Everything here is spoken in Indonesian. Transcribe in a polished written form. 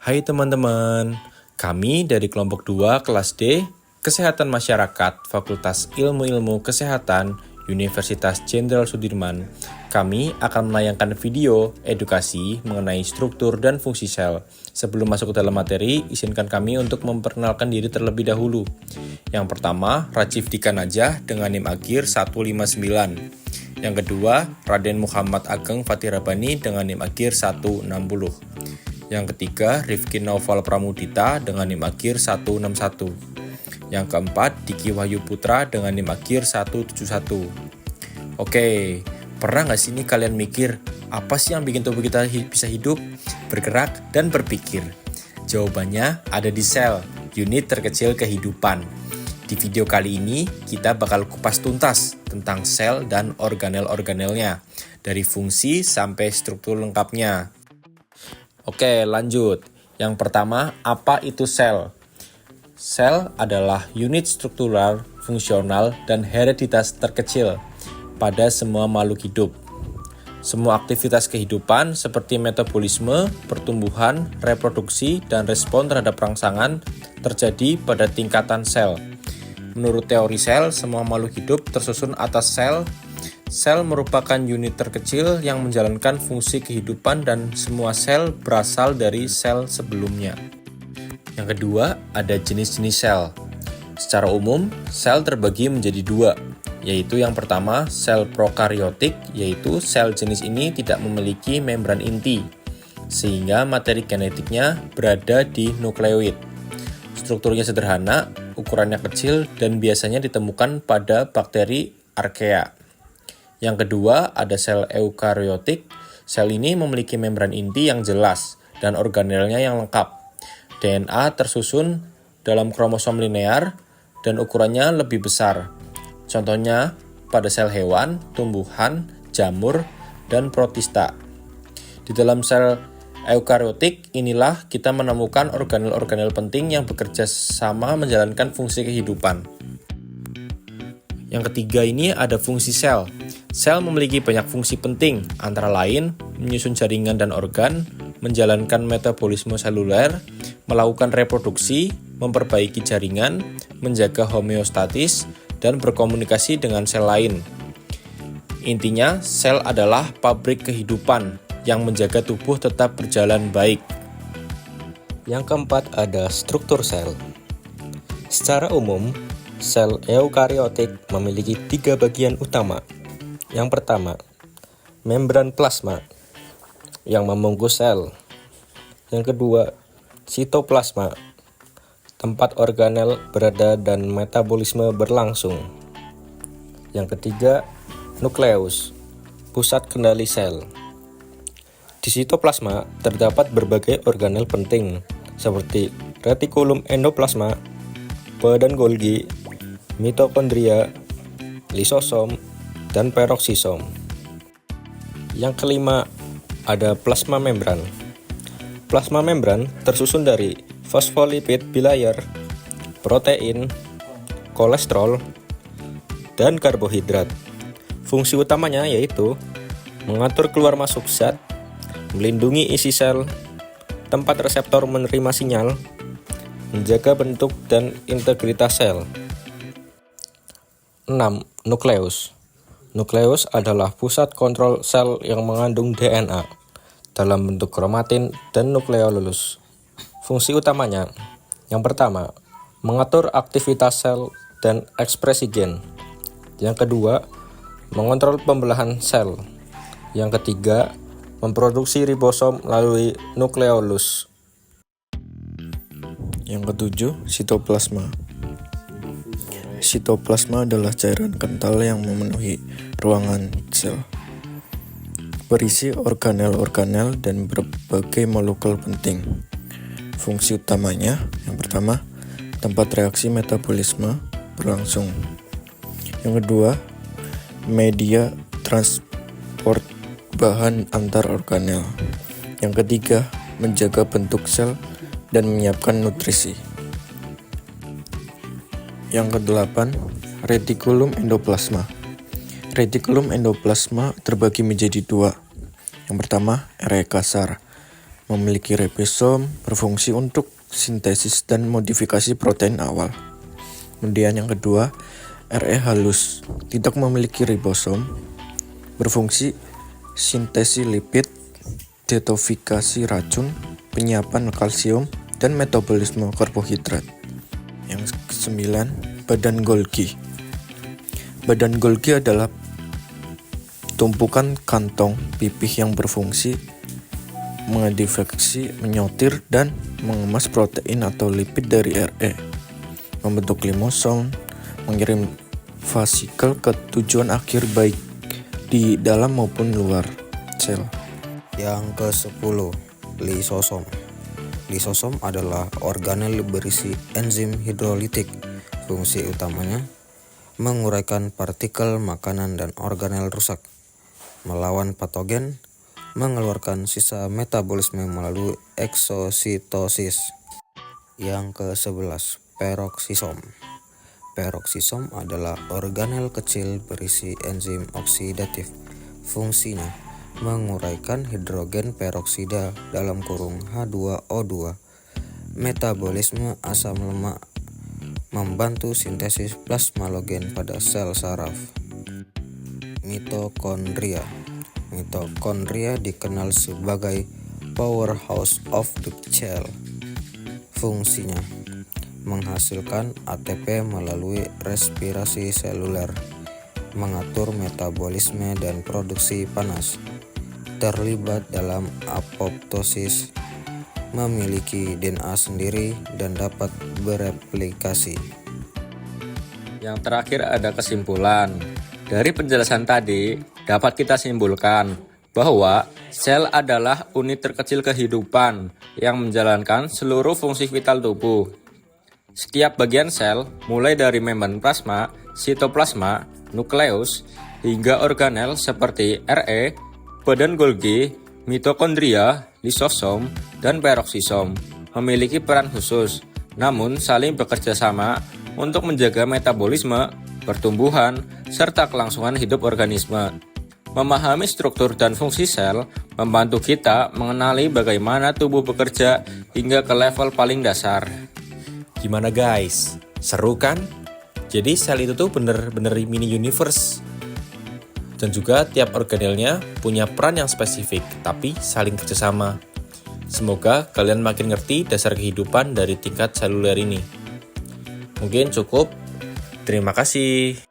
Hai teman-teman, kami dari kelompok 2 kelas D, Kesehatan Masyarakat, Fakultas Ilmu-Ilmu Kesehatan, Universitas Jenderal Sudirman. Kami akan menayangkan video edukasi mengenai struktur dan fungsi sel. Sebelum masuk ke dalam materi, izinkan kami untuk memperkenalkan diri terlebih dahulu. Yang pertama, Rajif Dika Najah dengan NIM Agir 159. Yang kedua, Raden Muhammad Ageng Fatirabani dengan NIM Agir 160. Yang ketiga, Rifki Naufal Pramudita dengan NIM Agir 161. Yang keempat, Diki Wahyu Putra dengan NIM Agir 171. Oke, pernah nggak sih nih kalian mikir, apa sih yang bikin tubuh kita bisa hidup, bergerak, dan berpikir? Jawabannya ada di sel, unit terkecil kehidupan. Di video kali ini, kita bakal kupas tuntas tentang sel dan organel-organelnya, dari fungsi sampai struktur lengkapnya. Oke, lanjut. Yang pertama, apa itu sel? Sel adalah unit struktural, fungsional, dan hereditas terkecil pada semua makhluk hidup. Semua aktivitas kehidupan seperti metabolisme, pertumbuhan, reproduksi, dan respon terhadap rangsangan terjadi pada tingkatan sel. Menurut teori sel, semua makhluk hidup tersusun atas sel. Sel merupakan unit terkecil yang menjalankan fungsi kehidupan dan semua sel berasal dari sel sebelumnya. Yang kedua, ada jenis-jenis sel. Secara umum, sel terbagi menjadi dua, yaitu yang pertama, sel prokaryotik, yaitu sel jenis ini tidak memiliki membran inti, sehingga materi genetiknya berada di nukleoid. Strukturnya sederhana, ukurannya kecil, dan biasanya ditemukan pada bakteri archaea. Yang kedua, ada sel eukaryotik. Sel ini memiliki membran inti yang jelas dan organelnya yang lengkap. DNA tersusun dalam kromosom linear dan ukurannya lebih besar. Contohnya pada sel hewan, tumbuhan, jamur, dan protista. Di dalam sel eukaryotik inilah kita menemukan organel-organel penting yang bekerja sama menjalankan fungsi kehidupan. Yang ketiga ini ada fungsi sel. Sel memiliki banyak fungsi penting, antara lain menyusun jaringan dan organ, menjalankan metabolisme seluler, melakukan reproduksi, memperbaiki jaringan, menjaga homeostatis, dan berkomunikasi dengan sel lain. Intinya, sel adalah pabrik kehidupan yang menjaga tubuh tetap berjalan baik. Yang keempat ada struktur sel. Secara umum, sel eukaryotik memiliki 3 bagian utama. Yang pertama, membran plasma yang membungkus sel. Yang kedua, sitoplasma, tempat organel berada dan metabolisme berlangsung. Yang ketiga, nukleus, pusat kendali sel. Di sitoplasma terdapat berbagai organel penting seperti retikulum endoplasma, badan Golgi, mitokondria, lisosom, dan peroksisom. Yang kelima, ada plasma membran. Plasma membran tersusun dari fosfolipid bilayer, protein, kolesterol, dan karbohidrat. Fungsi utamanya yaitu mengatur keluar masuk zat, melindungi isi sel, tempat reseptor menerima sinyal, menjaga bentuk dan integritas sel. 6. Nukleus. Nukleus adalah pusat kontrol sel yang mengandung DNA dalam bentuk kromatin dan nukleolus. Fungsi utamanya, yang pertama, mengatur aktivitas sel dan ekspresi gen. Yang kedua, mengontrol pembelahan sel. Yang ketiga, memproduksi ribosom melalui nukleolus. Yang ketujuh, sitoplasma. Sitoplasma adalah cairan kental yang memenuhi ruangan sel, berisi organel-organel dan berbagai molekul penting. Fungsi utamanya, yang pertama, tempat reaksi metabolisme berlangsung. Yang kedua, media transport bahan antar organel. Yang ketiga, menjaga bentuk sel dan menyiapkan nutrisi. Yang kedelapan, retikulum endoplasma. Retikulum endoplasma terbagi menjadi dua. Yang pertama, area kasar, memiliki ribosom, berfungsi untuk sintesis dan modifikasi protein awal. Kemudian yang kedua, RE halus, tidak memiliki ribosom, berfungsi sintesis lipid, detoksifikasi racun, penyiapan kalsium, dan metabolisme karbohidrat. Yang kesembilan, badan Golgi. Badan Golgi adalah tumpukan kantong pipih yang berfungsi mendeteksi, menyortir, dan mengemas protein atau lipid dari RE, membentuk limosom, mengirim vesikel ke tujuan akhir baik di dalam maupun luar sel. Yang ke-10, lisosom. Lisosom adalah organel berisi enzim hidrolitik. Fungsi utamanya menguraikan partikel makanan dan organel rusak, melawan patogen, mengeluarkan sisa metabolisme melalui eksositosis. Yang ke-11, peroksisom. Peroksisom adalah organel kecil berisi enzim oksidatif. Fungsinya menguraikan hidrogen peroksida (H2O2), metabolisme asam lemak, membantu sintesis plasmalogen pada sel saraf. Mitokondria. Mitokondria dikenal sebagai powerhouse of the cell. Fungsinya menghasilkan ATP melalui respirasi seluler, mengatur metabolisme dan produksi panas, terlibat dalam apoptosis, memiliki DNA sendiri, dan dapat bereplikasi. Yang terakhir ada kesimpulan. Dari penjelasan tadi, dapat kita simpulkan bahwa sel adalah unit terkecil kehidupan yang menjalankan seluruh fungsi vital tubuh. Setiap bagian sel, mulai dari membran plasma, sitoplasma, nukleus, hingga organel seperti RE, badan Golgi, mitokondria, lisosom, dan peroksisom, memiliki peran khusus, namun saling bekerja sama untuk menjaga metabolisme, pertumbuhan, serta kelangsungan hidup organisme. Memahami struktur dan fungsi sel membantu kita mengenali bagaimana tubuh bekerja hingga ke level paling dasar. Gimana guys? Seru kan? Jadi sel itu tuh bener-bener mini universe. Dan juga tiap organelnya punya peran yang spesifik, tapi saling kerjasama. Semoga kalian makin ngerti dasar kehidupan dari tingkat seluler ini. Mungkin cukup. Terima kasih.